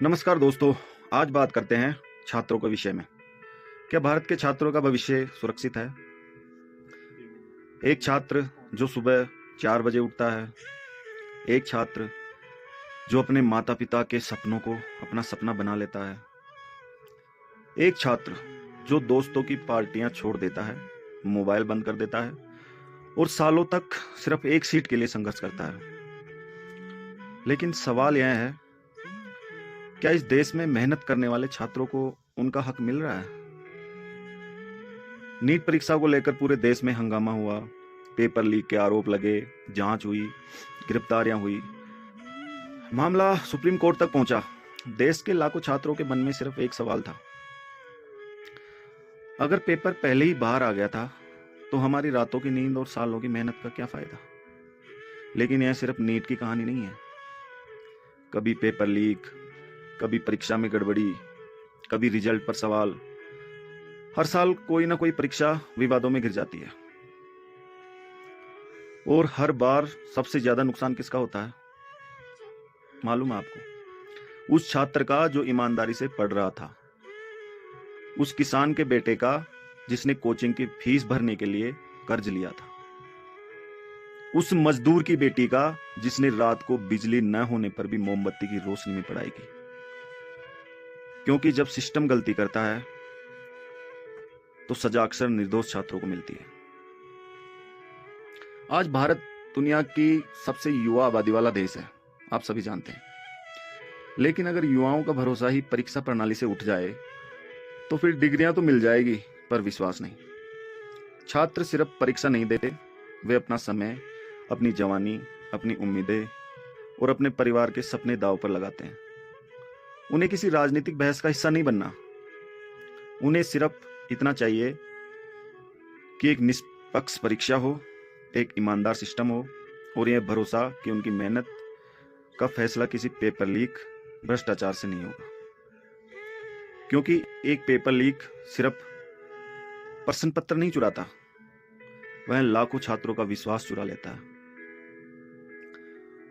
नमस्कार दोस्तों। आज बात करते हैं छात्रों के विषय में। क्या भारत के छात्रों का भविष्य सुरक्षित है? एक छात्र जो सुबह 4 बजे उठता है, एक छात्र जो अपने माता-पिता के सपनों को अपना सपना बना लेता है, एक छात्र जो दोस्तों की पार्टियां छोड़ देता है, मोबाइल बंद कर देता है और सालों तक सिर्फ एक सीट के लिए संघर्ष करता है। लेकिन सवाल यह है, क्या इस देश में मेहनत करने वाले छात्रों को उनका हक मिल रहा है? नीट परीक्षा को लेकर पूरे देश में हंगामा हुआ, पेपर लीक के आरोप लगे, जांच हुई, गिरफ्तारियां हुई, मामला सुप्रीम कोर्ट तक पहुंचा। देश के लाखों छात्रों के मन में सिर्फ एक सवाल था, अगर पेपर पहले ही बाहर आ गया था तो हमारी रातों की नींद और सालों की मेहनत का क्या फायदा? लेकिन यह सिर्फ नीट की कहानी नहीं है। कभी पेपर लीक, कभी परीक्षा में गड़बड़ी, कभी रिजल्ट पर सवाल। हर साल कोई ना कोई परीक्षा विवादों में घिर जाती है और हर बार सबसे ज्यादा नुकसान किसका होता है मालूम है आपको? उस छात्र का जो ईमानदारी से पढ़ रहा था, उस किसान के बेटे का जिसने कोचिंग की फीस भरने के लिए कर्ज लिया था, उस मजदूर की बेटी का जिसने रात को बिजली न होने पर भी मोमबत्ती की रोशनी में पढ़ाई की। क्योंकि जब सिस्टम गलती करता है तो सजा अक्सर निर्दोष छात्रों को मिलती है। आज भारत दुनिया की सबसे युवा आबादी वाला देश है, आप सभी जानते हैं। लेकिन अगर युवाओं का भरोसा ही परीक्षा प्रणाली से उठ जाए तो फिर डिग्रियां तो मिल जाएगी पर विश्वास नहीं। छात्र सिर्फ परीक्षा नहीं देते, वे अपना समय, अपनी जवानी, अपनी उम्मीदें और अपने परिवार के सपने दांव पर लगाते हैं। उन्हें किसी राजनीतिक बहस का हिस्सा नहीं बनना। उन्हें सिर्फ इतना चाहिए कि एक निष्पक्ष परीक्षा हो, एक ईमानदार सिस्टम हो और यह भरोसा कि उनकी मेहनत का फैसला किसी पेपर लीक, भ्रष्टाचार से नहीं होगा। क्योंकि एक पेपर लीक सिर्फ प्रश्न पत्र नहीं चुराता, वह लाखों छात्रों का विश्वास चुरा लेता है।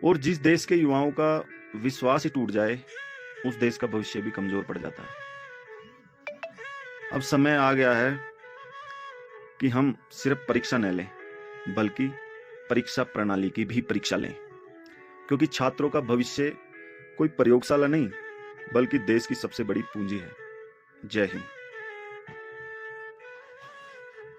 और जिस देश के युवाओं का विश्वास ही टूट जाए, उस देश का भविष्य भी कमजोर पड़ जाता है। अब समय आ गया है कि हम सिर्फ परीक्षा न लें, बल्कि परीक्षा प्रणाली की भी परीक्षा लें। क्योंकि छात्रों का भविष्य कोई प्रयोगशाला नहीं, बल्कि देश की सबसे बड़ी पूंजी है। जय हिंद।